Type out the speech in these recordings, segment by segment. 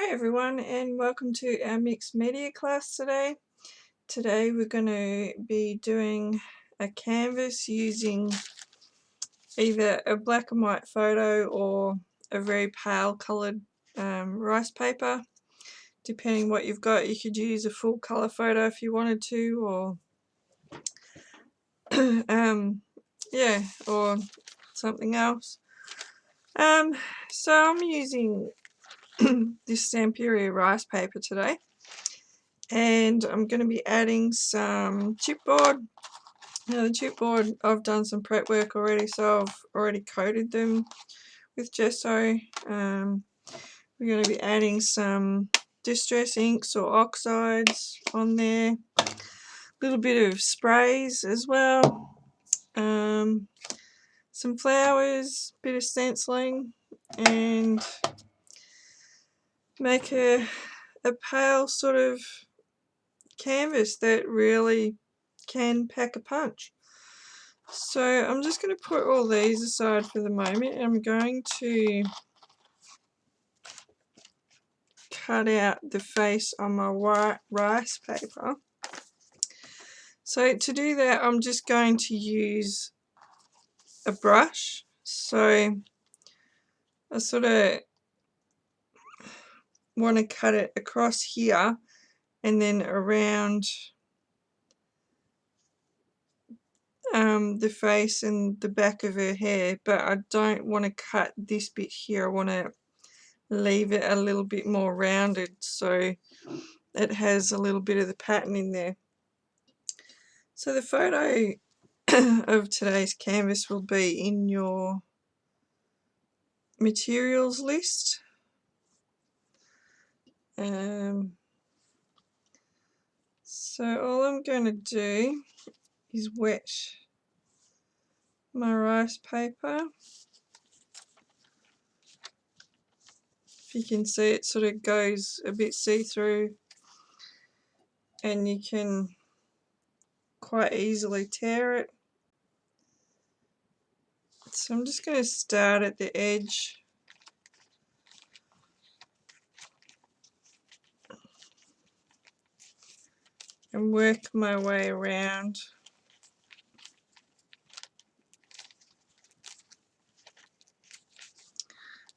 Everyone, and welcome to our mixed media class today. Today we're going to be doing a canvas using either a black and white photo or a very pale coloured rice paper. Depending what you've got, you could use a full colour photo if you wanted to, or or something else. So I'm using this Stamperia rice paper today, and I'm going to be adding some chipboard. Now the chipboard, I've done some prep work already, so I've already coated them with gesso. We're going to be adding some distress inks or oxides on there, a little bit of sprays as well, some flowers, bit of stenciling, and make a pale sort of canvas that really can pack a punch. So I'm just going to put all these aside for the moment. I'm going to cut out the face on my white rice paper. So to do that, I'm just going to use a brush. So I sort of want to cut it across here and then around the face and the back of her hair, but I don't want to cut this bit here. I want to leave it a little bit more rounded so it has a little bit of the pattern in there. So the photo of today's canvas will be in your materials list. So all I'm going to do is wet my rice paper. If you can see, it sort of goes a bit see-through and you can quite easily tear it. So I'm just going to start at the edge and work my way around.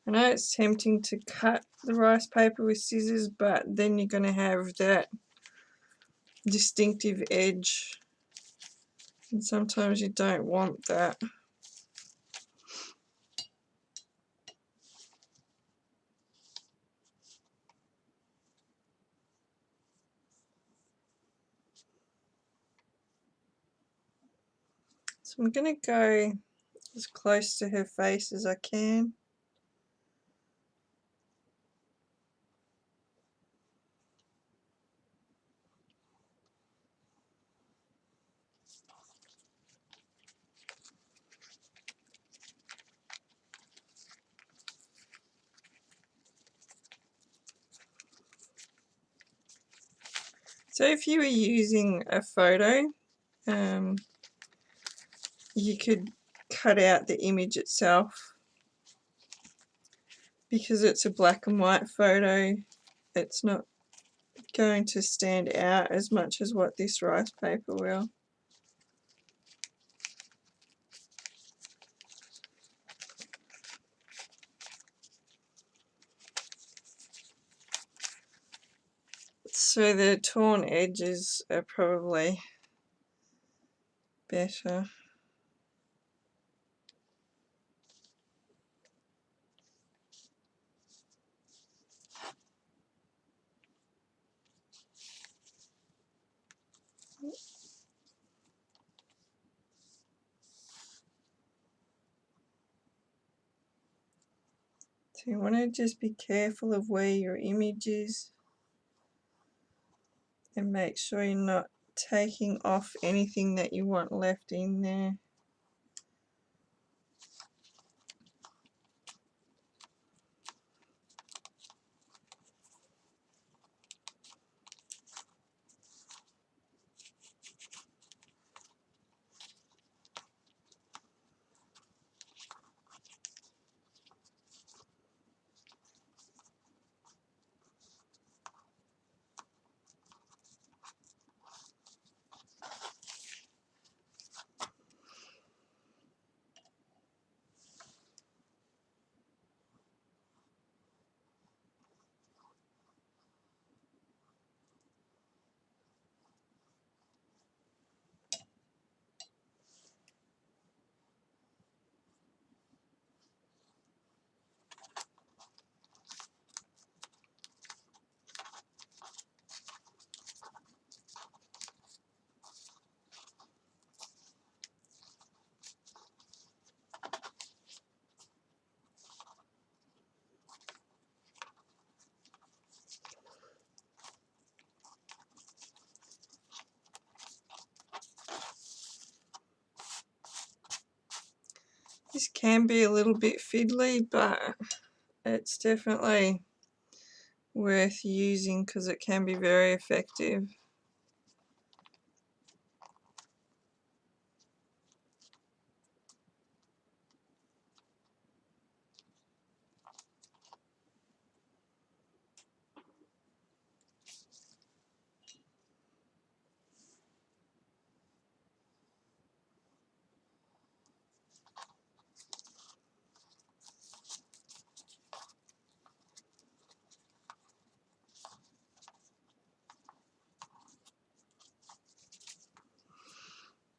I know it's tempting to cut the rice paper with scissors, but then you're going to have that distinctive edge, and sometimes you don't want that. So I'm going to go as close to her face as I can. So if you were using a photo, you could cut out the image itself. Because it's a black and white photo, it's not going to stand out as much as what this rice paper will. So the torn edges are probably better. So you want to just be careful of where your image is and make sure you're not taking off anything that you want left in there. This can be a little bit fiddly, but it's definitely worth using because it can be very effective.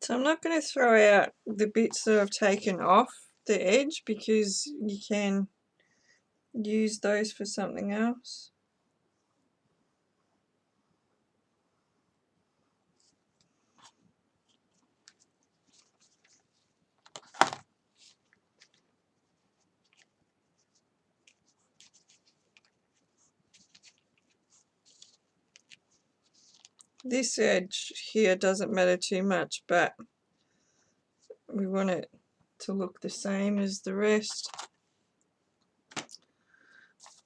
So I'm not going to throw out the bits that I've taken off the edge because you can use those for something else. This edge here doesn't matter too much, but we want it to look the same as the rest.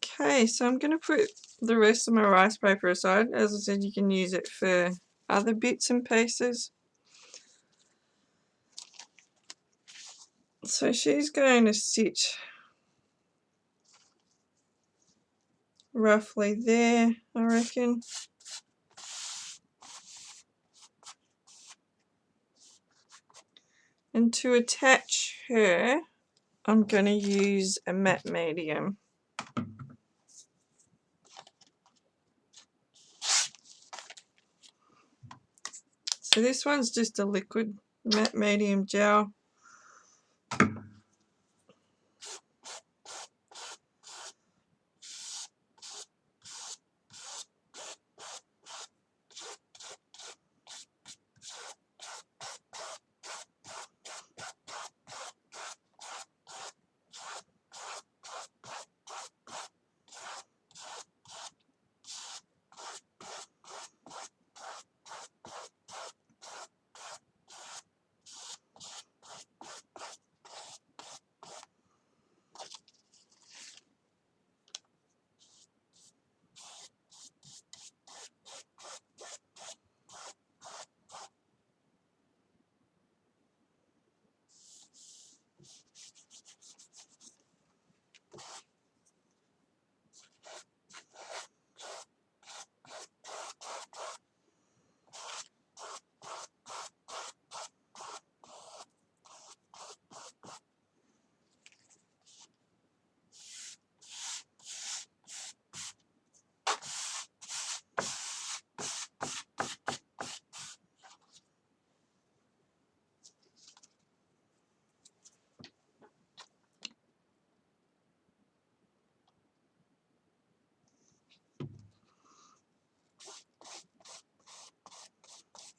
Okay, so I'm going to put the rest of my rice paper aside. As I said, you can use it for other bits and pieces. So she's going to sit roughly there, I reckon. And to attach her, I'm going to use a matte medium. So this one's just a liquid matte medium gel.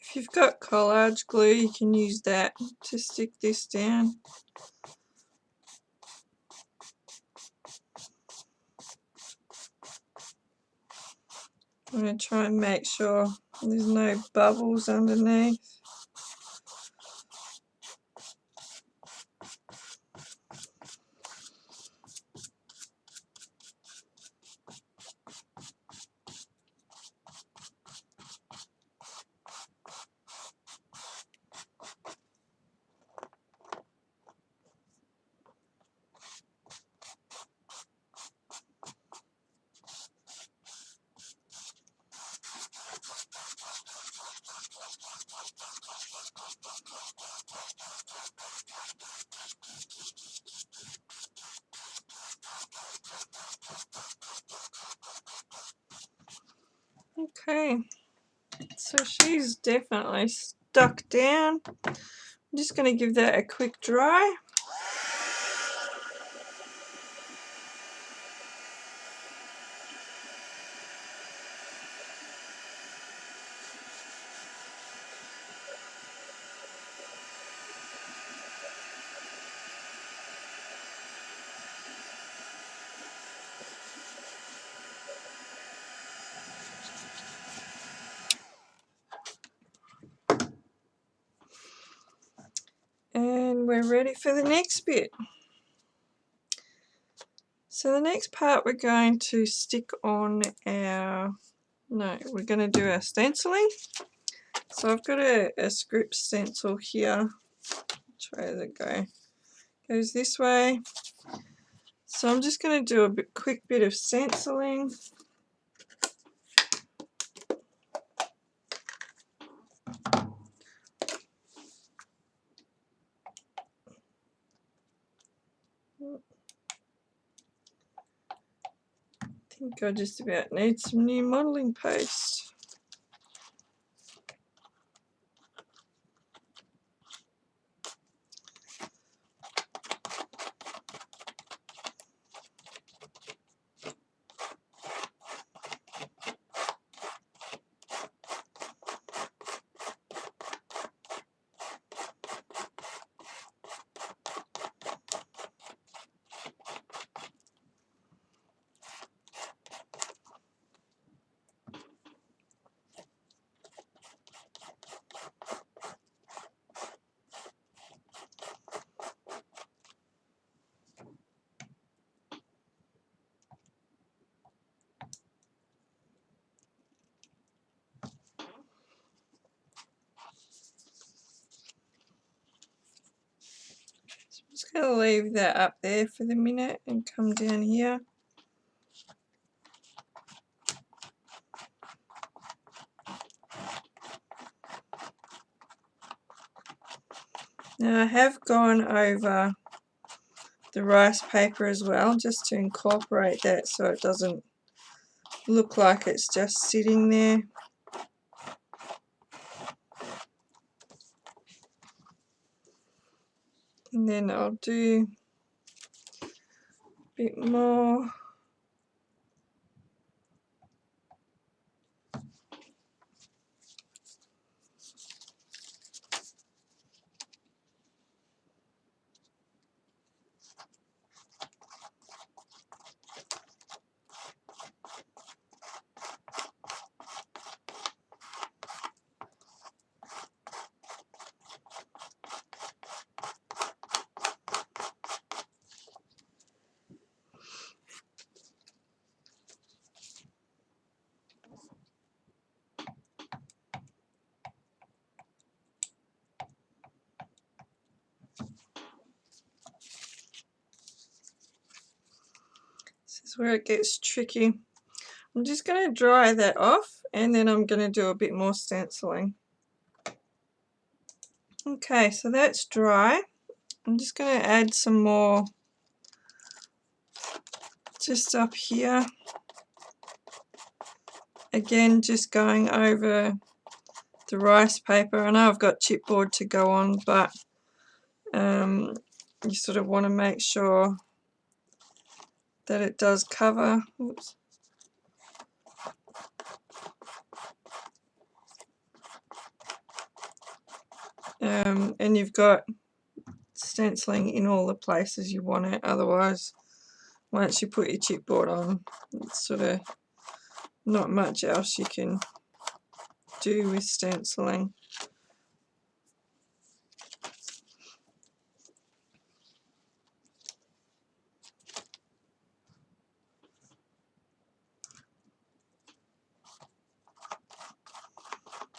If you've got collage glue, you can use that to stick this down. I'm going to try and make sure there's no bubbles underneath. Okay, so she's definitely stuck down. I'm just going to give that a quick dry. And we're ready for the next bit. So the next part we're going to stick on we're going to do our stenciling. So I've got a script stencil here. Which way does it go? Goes this way. So I'm just going to do a quick bit of stenciling. I think I just about need some new modelling paste. Just going to leave that up there for the minute and come down here. Now I have gone over the rice paper as well, just to incorporate that so it doesn't look like it's just sitting there. And then I'll do a bit more. This is where it gets tricky. I'm just going to dry that off and then I'm going to do a bit more stenciling. Okay, so that's dry. I'm just going to add some more just up here. Again, just going over the rice paper. I know I've got chipboard to go on, but you sort of want to make sure that it does cover. Oops. And you've got stenciling in all the places you want it, otherwise once you put your chipboard on, it's sort of not much else you can do with stenciling.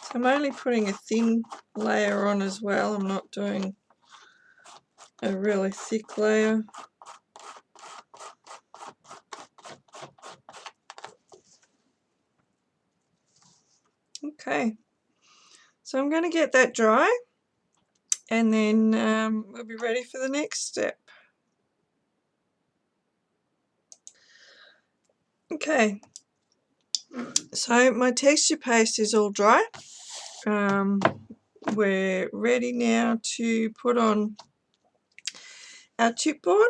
So I'm only putting a thin layer on as well, I'm not doing a really thick layer. Okay, so I'm going to get that dry and then we'll be ready for the next step. Okay, so my texture paste is all dry. We're ready now to put on our chipboard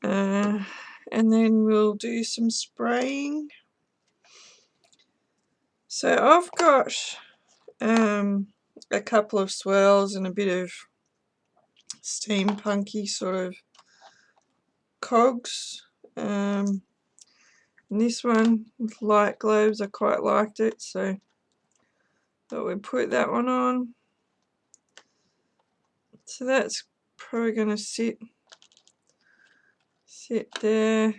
and then we'll do some spraying. So I've got a couple of swirls and a bit of steampunky sort of cogs. And this one with light globes, I quite liked it, so thought we'd put that one on. So that's probably going to sit sit there.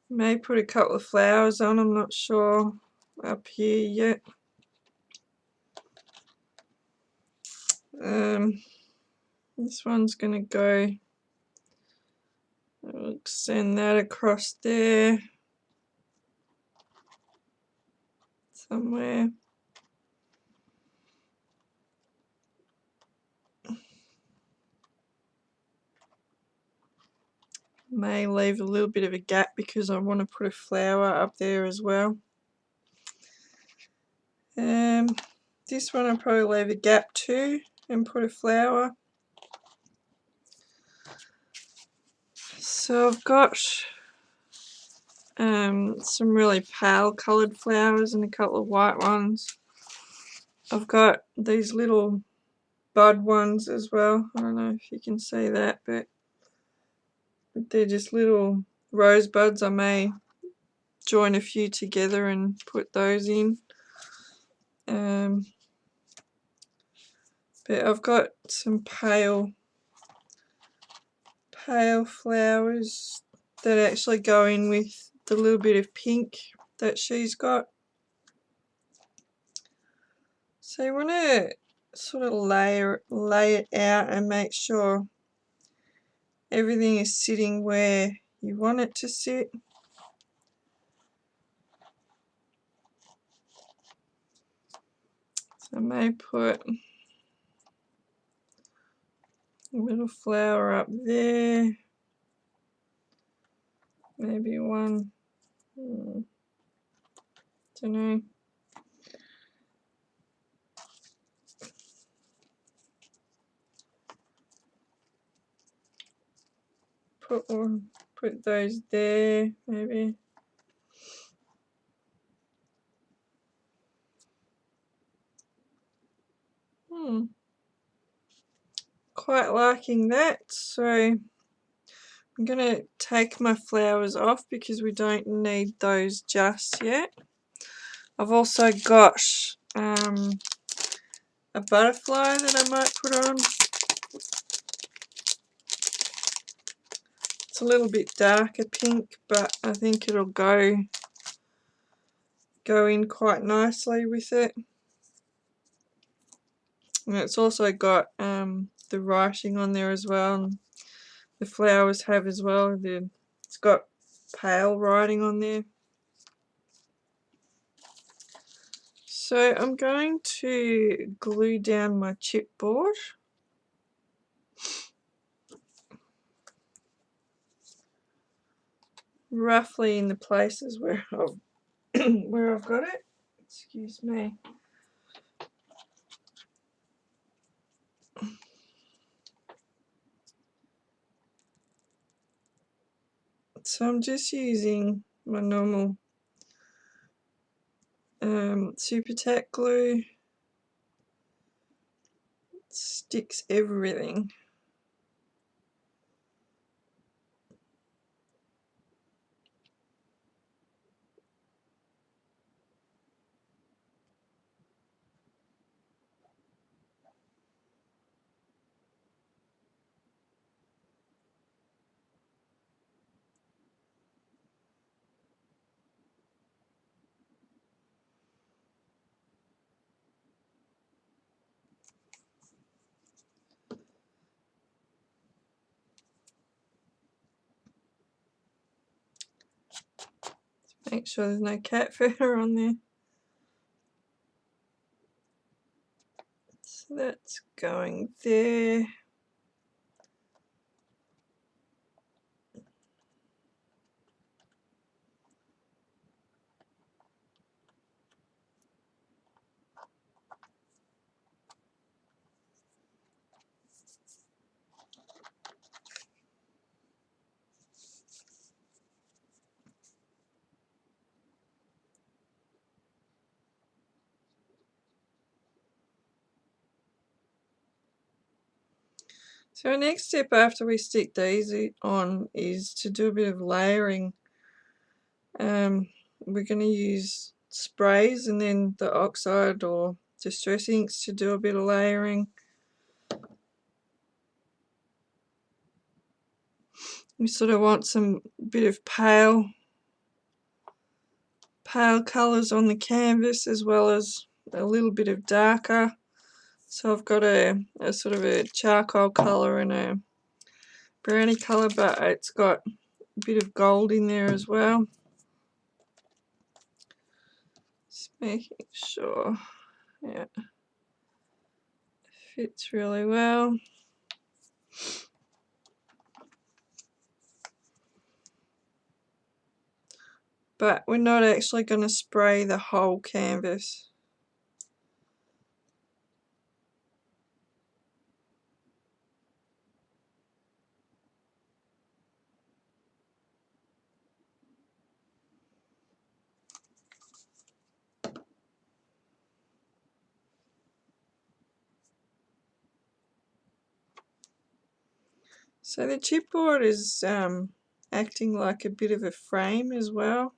May put a couple of flowers on, I'm not sure up here yet. This one's going to go, I'll extend that across there somewhere. May leave a little bit of a gap because I want to put a flower up there as well. This one I'll probably leave a gap too and put a flower. So I've got some really pale coloured flowers and a couple of white ones. I've got these little bud ones as well. I don't know if you can see that, but they're just little rosebuds. I may join a few together and put those in. But I've got some pale flowers that actually go in with the little bit of pink that she's got. So you want to sort of lay it out and make sure everything is sitting where you want it to sit. So I may put a little flower up there, maybe one, don't know. Put those there, maybe. Quite liking that. So I'm going to take my flowers off because we don't need those just yet. I've also got a butterfly that I might put on. It's a little bit darker pink, but I think it'll go in quite nicely with it. And it's also got the writing on there as well, and the flowers have as well. It's got pale writing on there. So I'm going to glue down my chipboard. Roughly in the places where I've got it. Excuse me. So I'm just using my normal Super Tack glue. It sticks everything. Make sure there's no cat fur on there. So that's going there. So our next step after we stick these on is to do a bit of layering. We're going to use sprays and then the oxide or distress inks to do a bit of layering. We sort of want some bit of pale colours on the canvas, as well as a little bit of darker. So I've got a sort of a charcoal colour and a brownie colour, but it's got a bit of gold in there as well. Just making sure, yeah, fits really well. But we're not actually going to spray the whole canvas. So the chipboard is acting like a bit of a frame as well.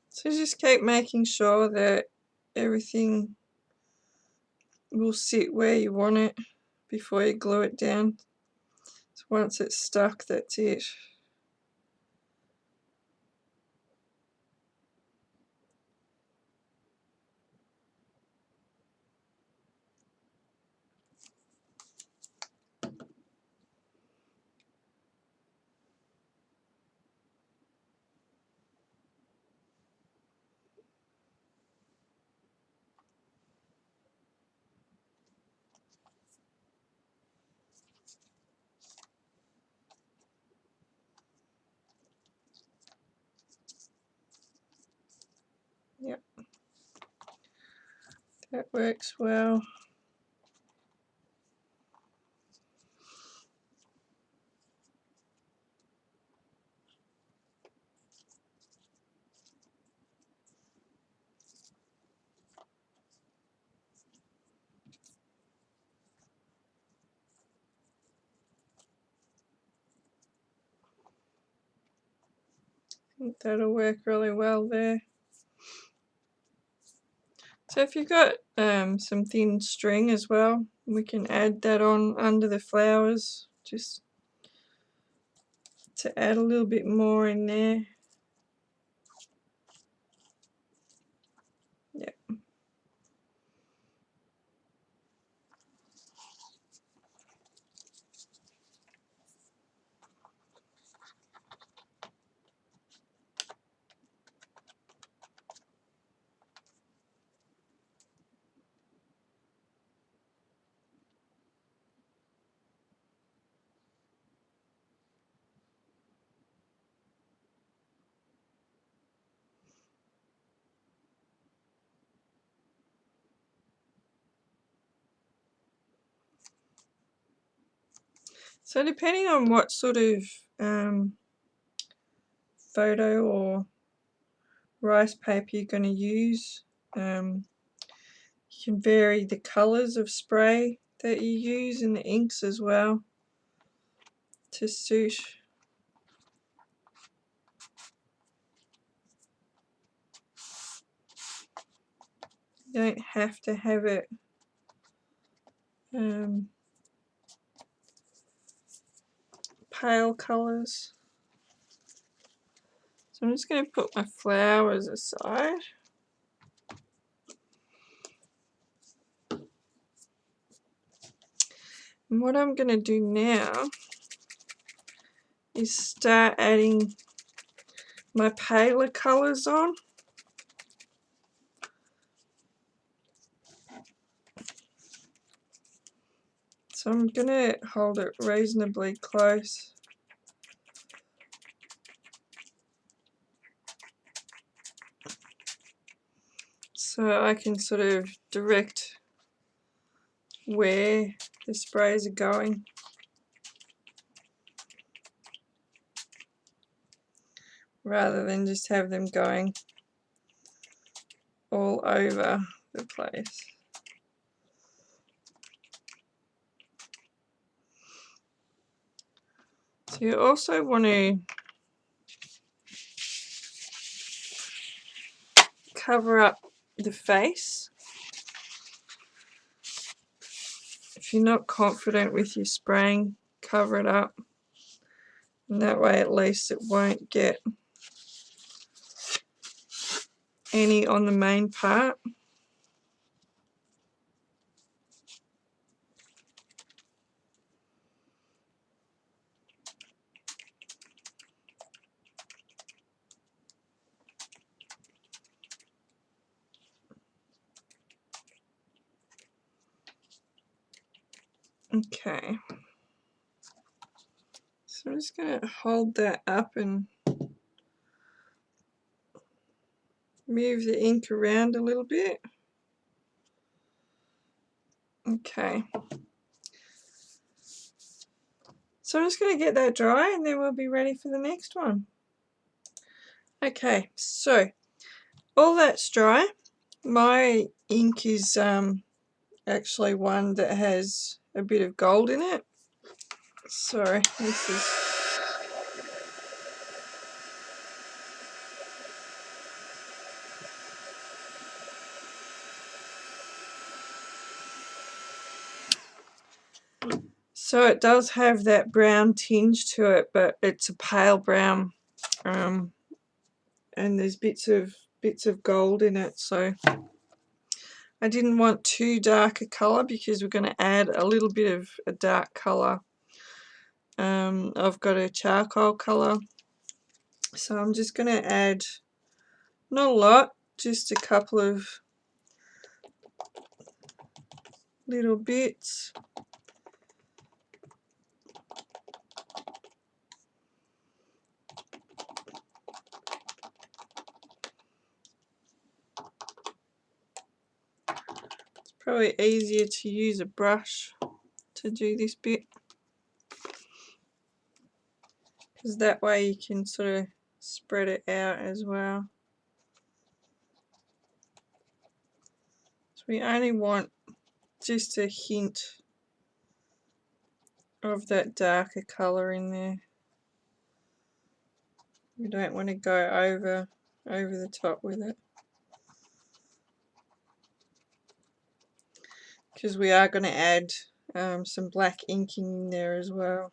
So just keep making sure that everything will sit where you want it before you glue it down. So once it's stuck, that's it. Yep, that works well. I think that'll work really well there. So if you've got some thin string as well, we can add that on under the flowers, just to add a little bit more in there. Yep. So depending on what sort of photo or rice paper you're going to use, you can vary the colours of spray that you use and the inks as well to suit. You don't have to have it pale colours. So I'm just going to put my flowers aside. And what I'm going to do now is start adding my paler colours on. So I'm going to hold it reasonably close. So I can sort of direct where the sprays are going. rather than just have them going all over the place. So you also want to cover up the face. If you're not confident with your spraying, cover it up, and that way at least it won't get any on the main part. Okay, so I'm just going to hold that up and move the ink around a little bit. Okay, so I'm just going to get that dry and then we'll be ready for the next one. Okay, so all that's dry. My ink is actually one that has a bit of gold in it. So this is so it does have that brown tinge to it, but it's a pale brown, and there's bits of gold in it. So I didn't want too dark a color because we're going to add a little bit of a dark color. I've got a charcoal color, so I'm just going to add not a lot, just a couple of little bits. It's probably easier to use a brush to do this bit, because that way you can sort of spread it out as well. So we only want just a hint of that darker colour in there. We don't want to go over the top with it, because we are going to add some black inking in there as well.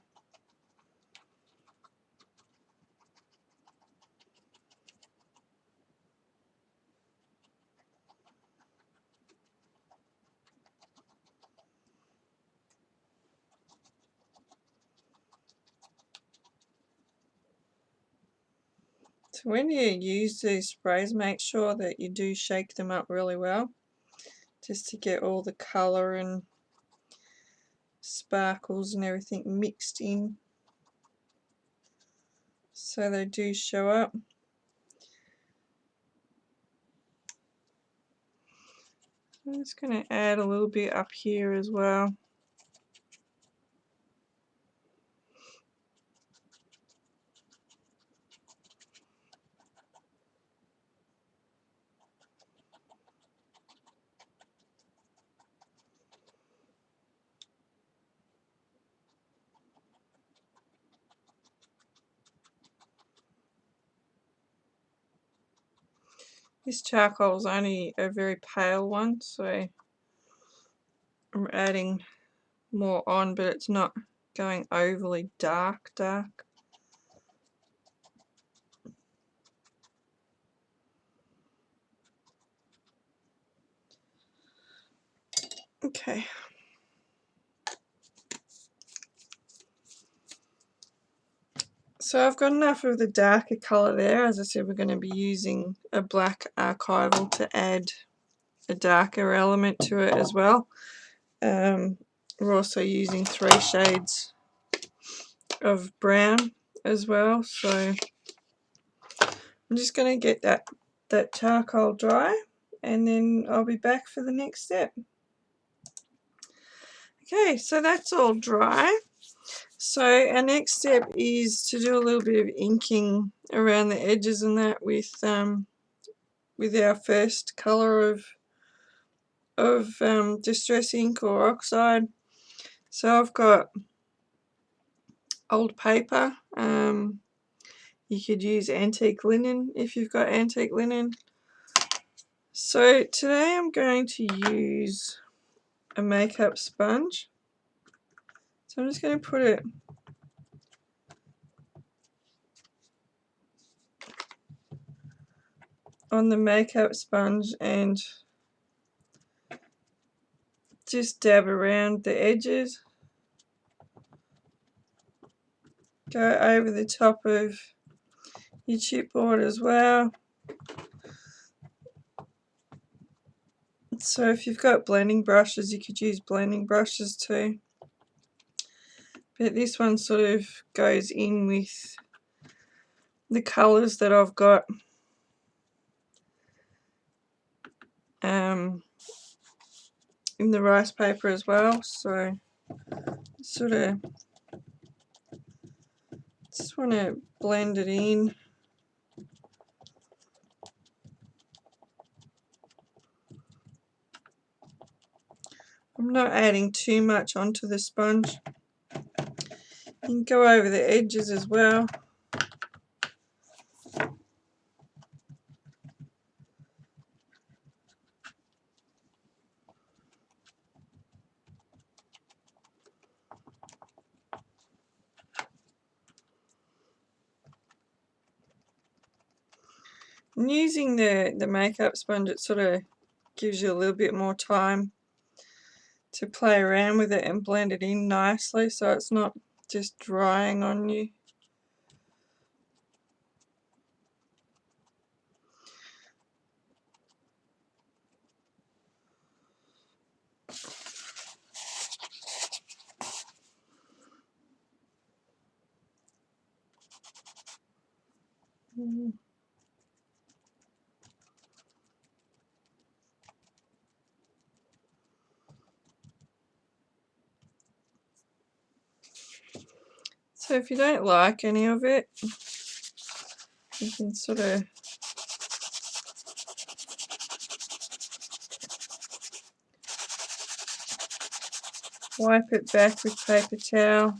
So when you use these sprays, make sure that you do shake them up really well, just to get all the colour and sparkles and everything mixed in, so they do show up. I'm just going to add a little bit up here as well. This charcoal is only a very pale one, so I'm adding more on, but it's not going overly dark. Okay. So I've got enough of the darker colour there. As I said, we're going to be using a black archival to add a darker element to it as well. We're also using 3 shades of brown as well. So I'm just going to get that charcoal dry, and then I'll be back for the next step. Okay, so that's all dry. So our next step is to do a little bit of inking around the edges and that with our first colour of distress ink or oxide. So I've got old paper. You could use antique linen if you've got antique linen. So today I'm going to use a makeup sponge. So I'm just going to put it on the makeup sponge and just dab around the edges. Go over the top of your chipboard as well. So if you've got blending brushes, you could use blending brushes too. But this one sort of goes in with the colours that I've got in the rice paper as well. So sort of just want to blend it in. I'm not adding too much onto the sponge. You can go over the edges as well. And using the makeup sponge, it sort of gives you a little bit more time to play around with it and blend it in nicely so it's not just drying on you. So if you don't like any of it, you can sort of wipe it back with paper towel.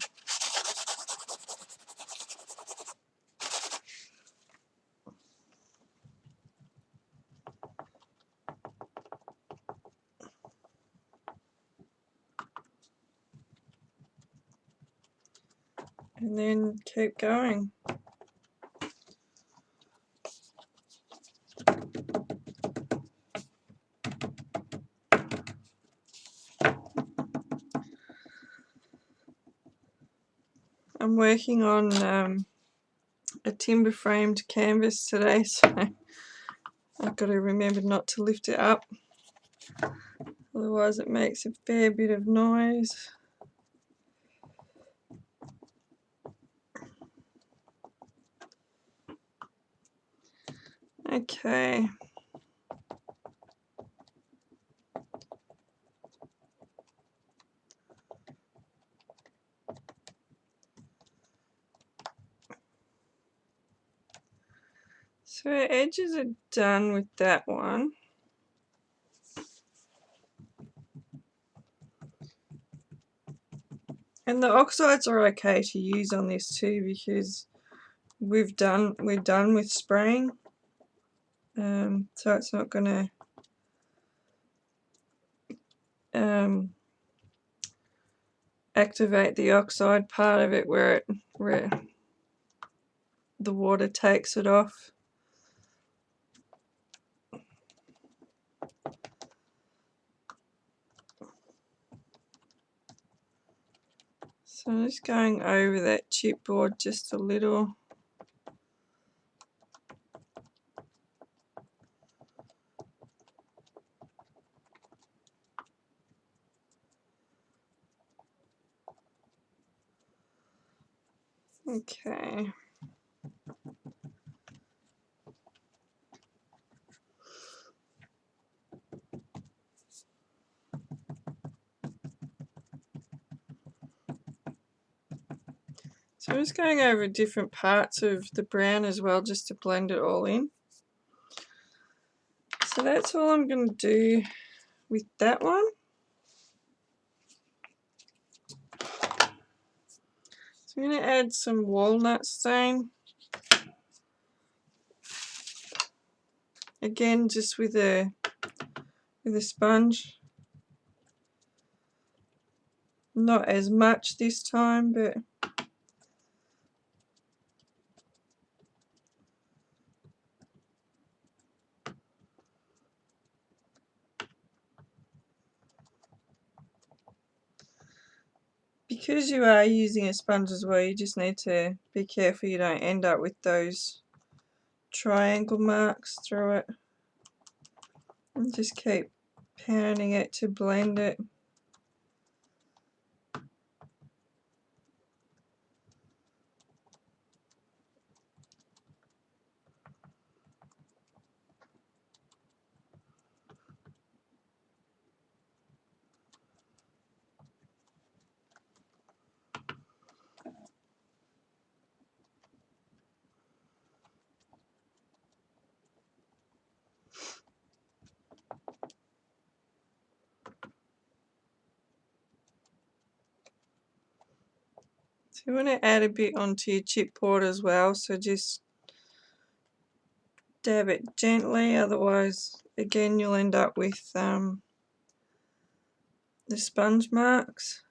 And then keep going. I'm working on a timber framed canvas today, so I've got to remember not to lift it up, otherwise it makes a fair bit of noise. Okay. So our edges are done with that one. And the oxides are okay to use on this too because we're done with spraying. So it's not going to activate the oxide part of it where the water takes it off. So I'm just going over that chipboard just a little. Okay. So I'm just going over different parts of the brown as well, just to blend it all in. So that's all I'm going to do with that one. So I'm going to add some walnut stain. Again, just with a sponge. Not as much this time, but because you are using a sponge as well, you just need to be careful you don't end up with those triangle marks through it. And just keep pounding it to blend it. So you want to add a bit onto your chipboard as well, so just dab it gently, otherwise again you'll end up with the sponge marks.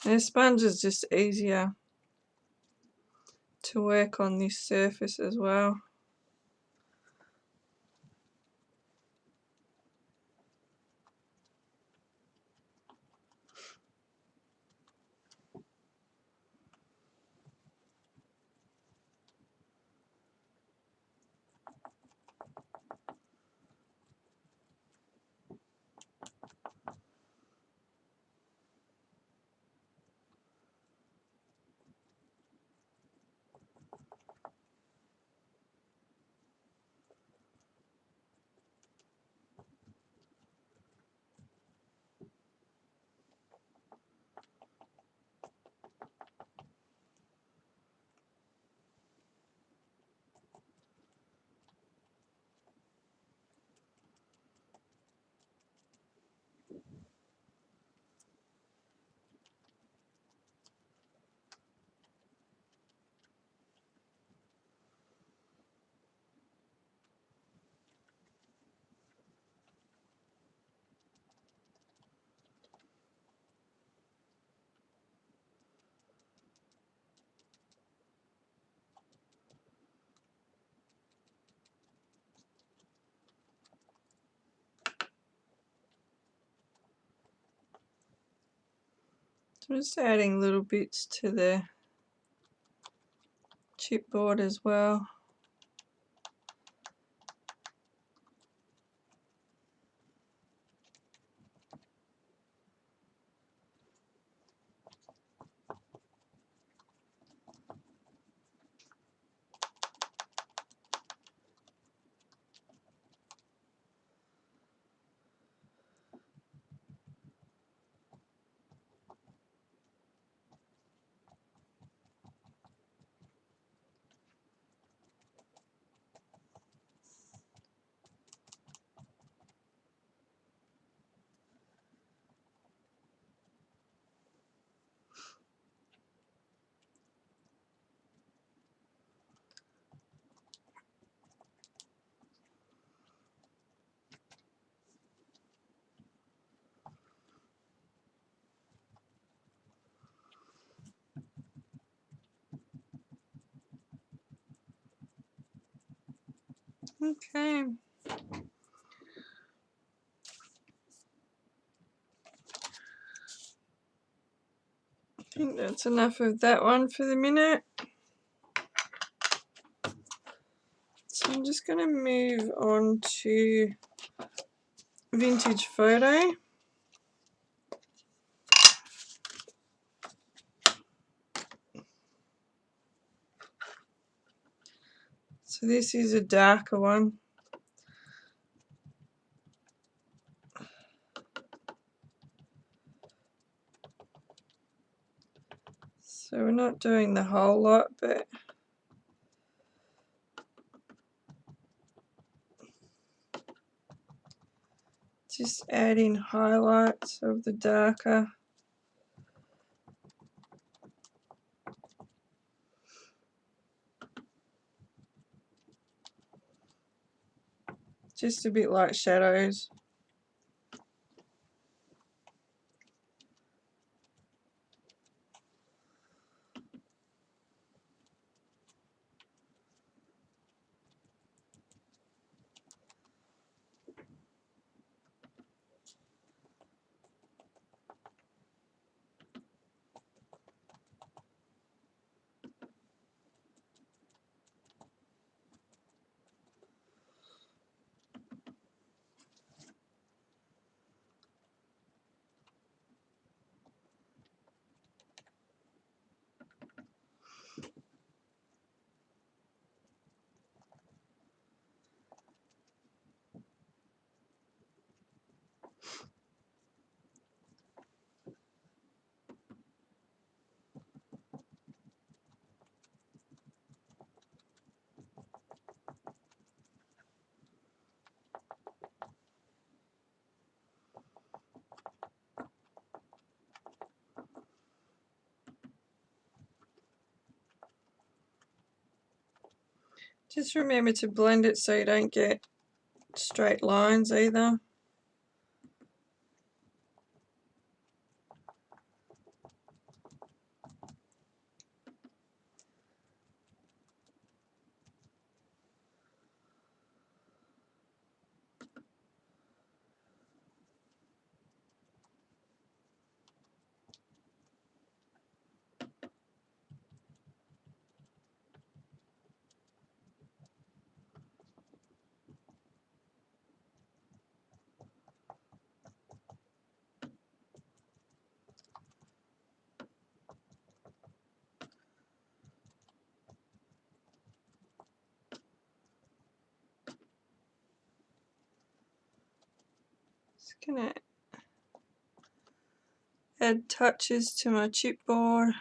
And a sponge is just easier to work on this surface as well. So I'm just adding little bits to the chipboard as well. Okay. I think that's enough of that one for the minute. So I'm just going to move on to Vintage Photo. So this is a darker one. So we're not doing the whole lot, but just adding highlights of the darker. Just a bit like shadows. Just remember to blend it so you don't get straight lines either. Just gonna add touches to my chipboard.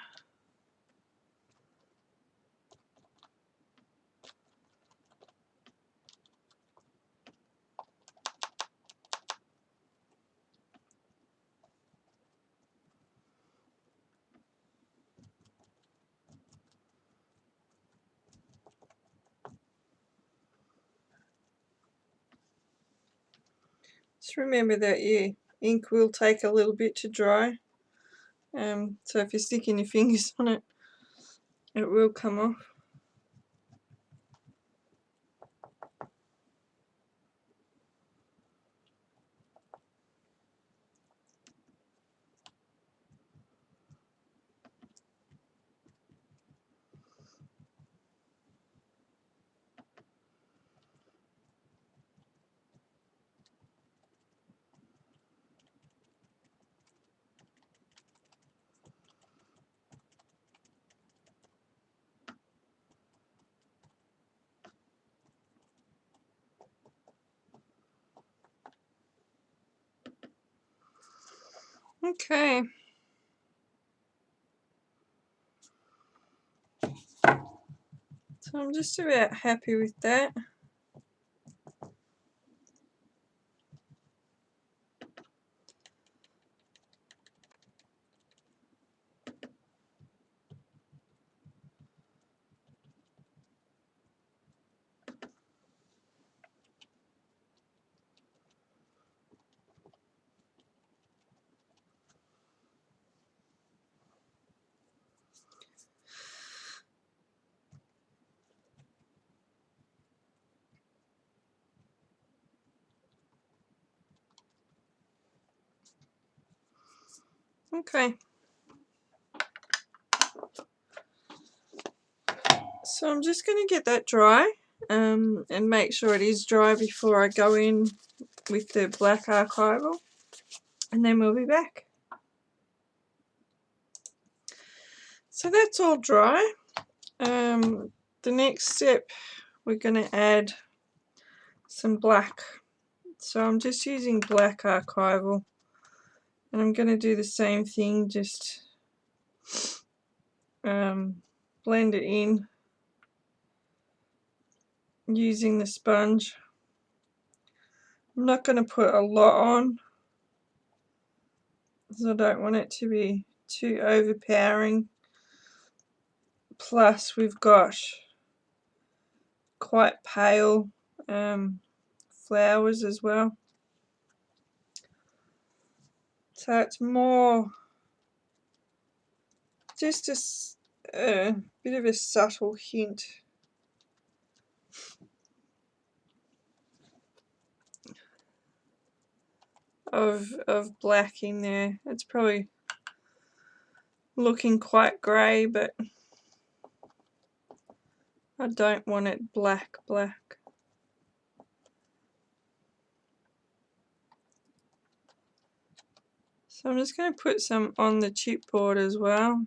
Just remember that your ink will take a little bit to dry. So if you're sticking your fingers on it, it will come off. Okay. So I'm just about happy with that. Okay. So I'm just going to get that dry and make sure it is dry before I go in with the black archival, and then we'll be back. So that's all dry. The next step, we're going to add some black. So I'm just using black archival, and I'm going to do the same thing, just blend it in using the sponge. I'm not going to put a lot on because I don't want it to be too overpowering. Plus we've got quite pale flowers as well, so it's more just a bit of a subtle hint of black in there. It's probably looking quite grey, but I don't want it black. So I'm just going to put some on the chipboard as well.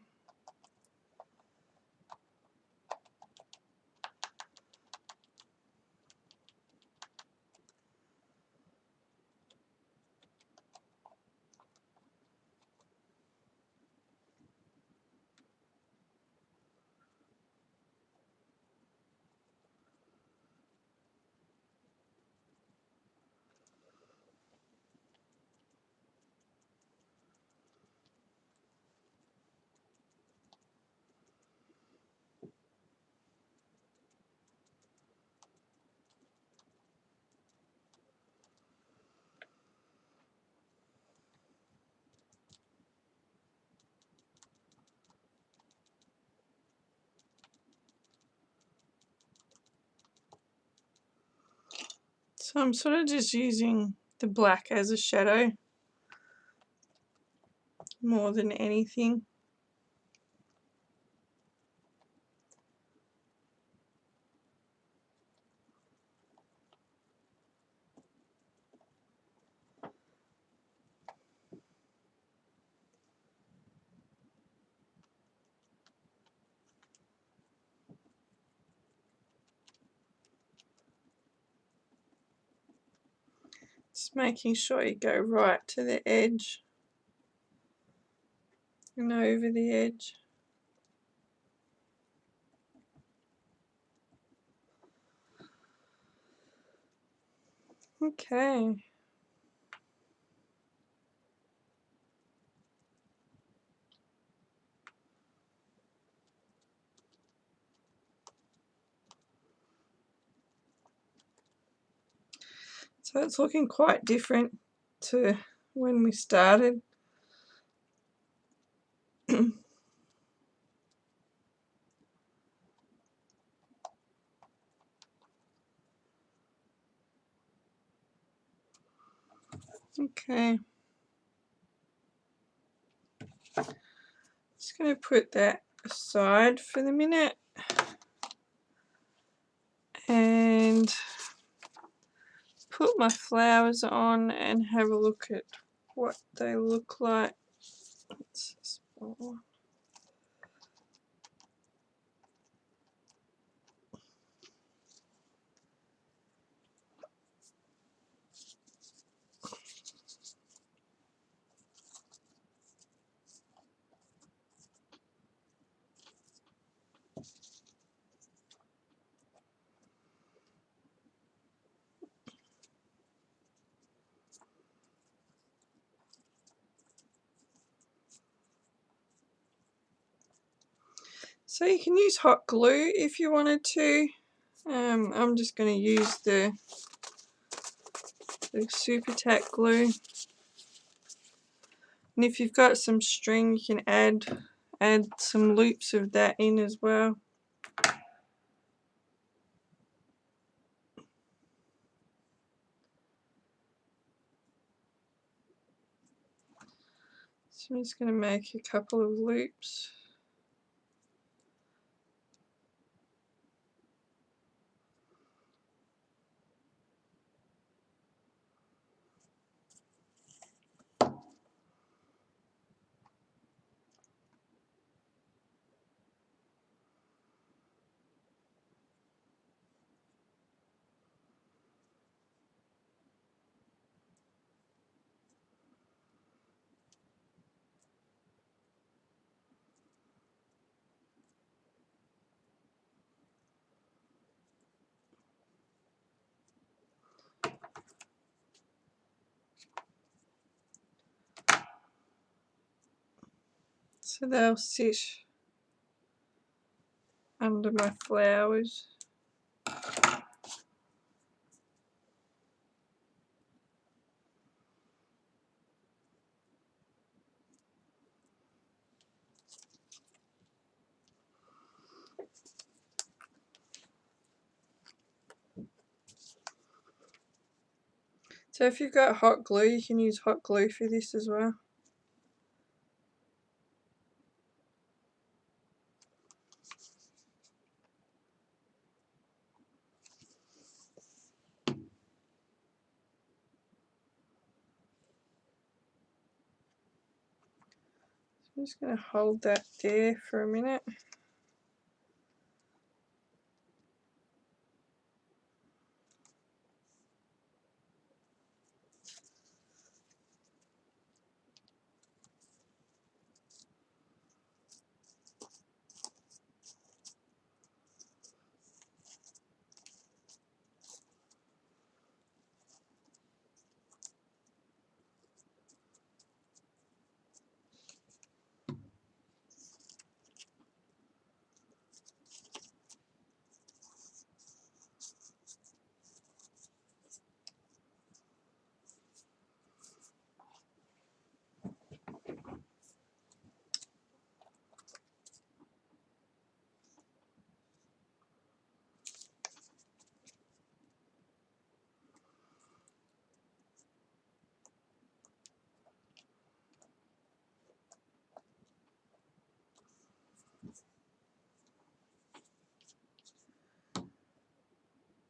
So I'm sort of just using the black as a shadow more than anything. Just making sure you go right to the edge and over the edge. Okay. So it's looking quite different to when we started. Okay. Just going to put that aside for the minute and put my flowers on and have a look at what they look like. So you can use hot glue if you wanted to. I'm just going to use the Super Tack glue, and if you've got some string, you can add some loops of that in as well. So I'm just going to make a couple of loops. So they'll sit under my flowers. So if you've got hot glue, you can use hot glue for this as well. I'm just going to hold that there for a minute.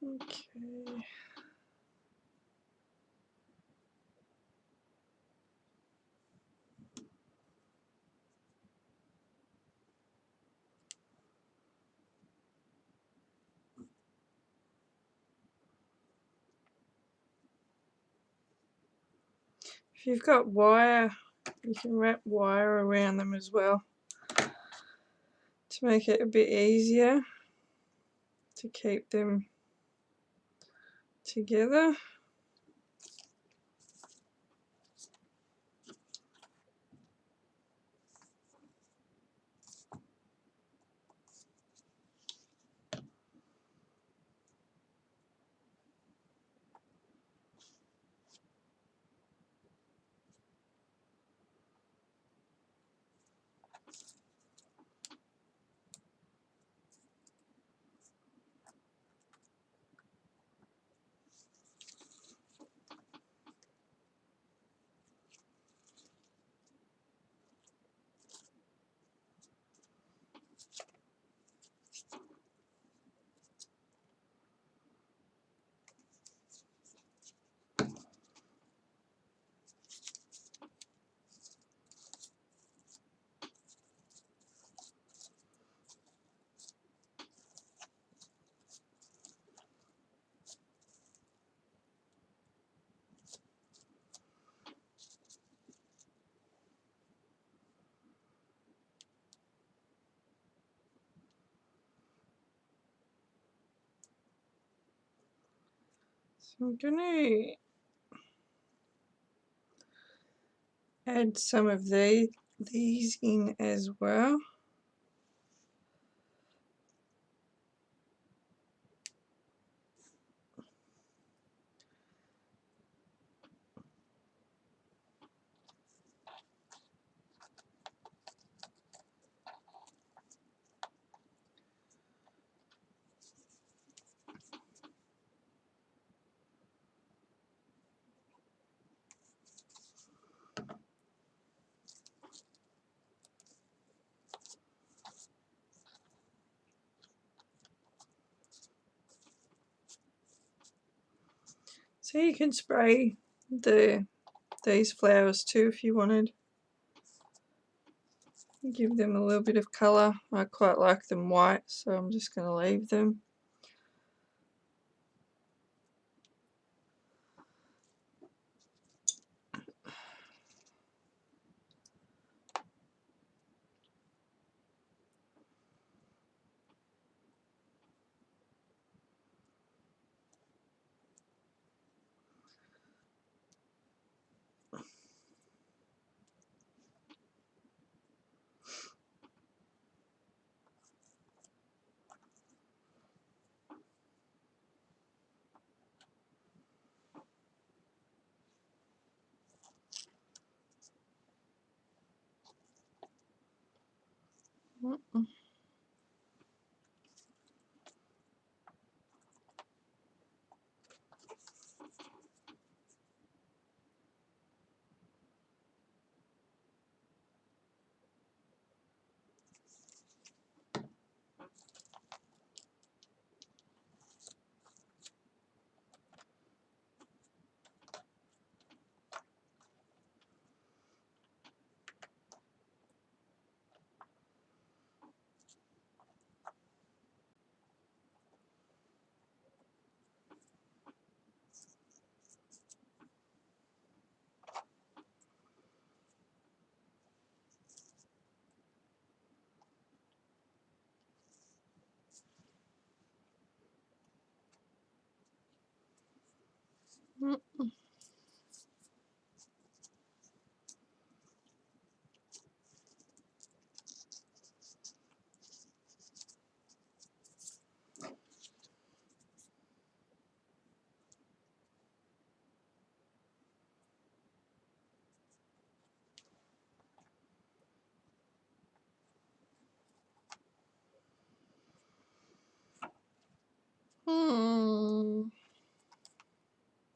Okay. If you've got wire, you can wrap wire around them as well to make it a bit easier to keep them together. So I'm going to add some of these in as well. So you can spray these flowers too if you wanted. Give them a little bit of colour. I quite like them white, so I'm just going to leave them.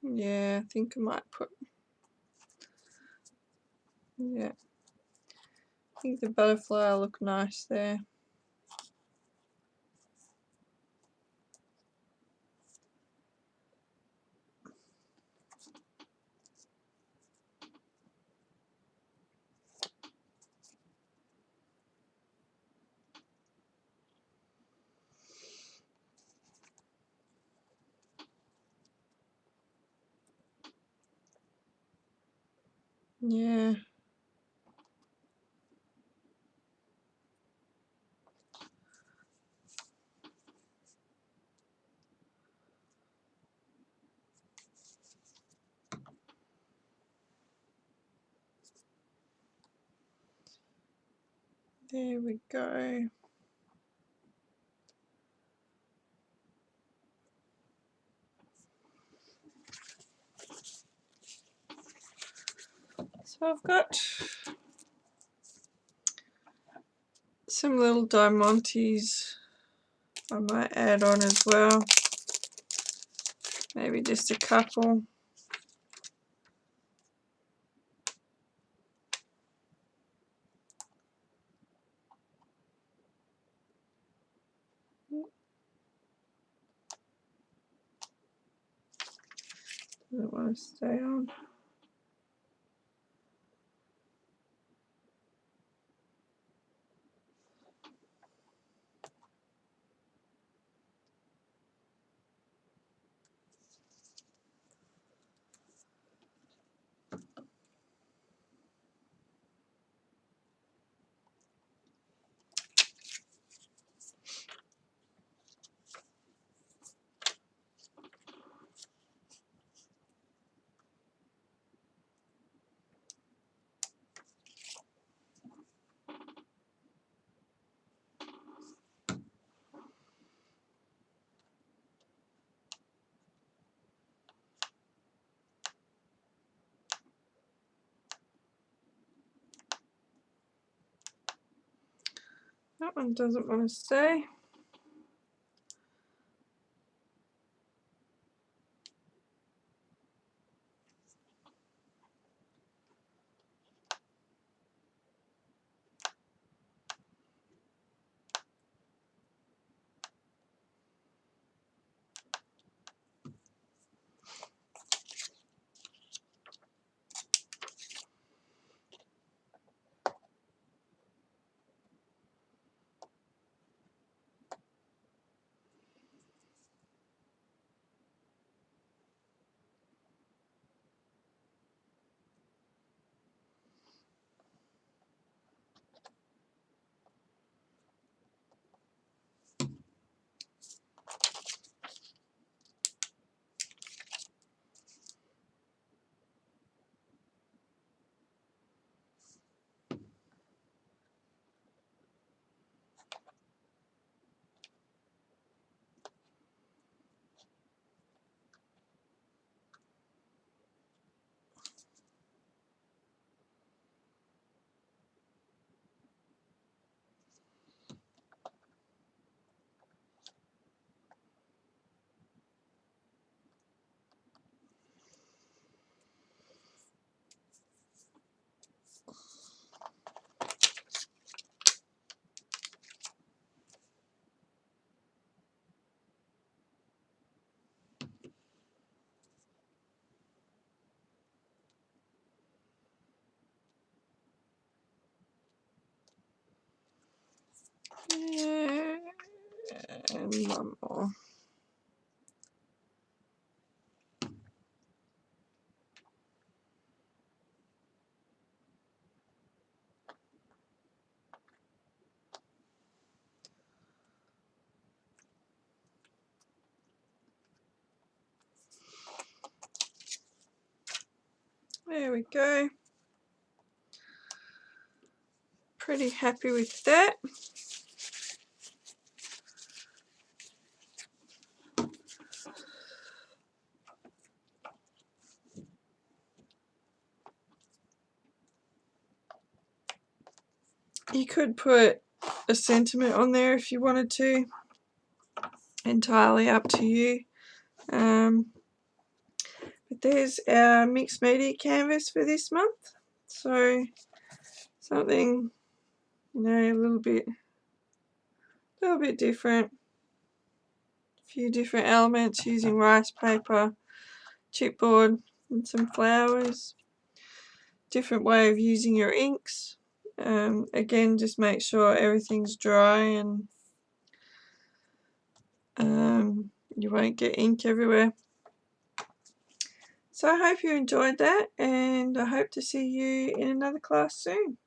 Yeah, I think I might put, yeah, I think the butterfly will look nice there. Yeah. There we go. So I've got some little diamantes I might add on as well. Maybe just a couple. Doesn't want to stay on. That one doesn't want to stay. And one more. There we go. Pretty happy with that. You could put a sentiment on there if you wanted to. Entirely up to you. But there's our mixed media canvas for this month. So something, you know, a little bit different. A few different elements using rice paper, chipboard, and some flowers. Different way of using your inks. Again, just make sure everything's dry and you won't get ink everywhere. So I hope you enjoyed that, and I hope to see you in another class soon.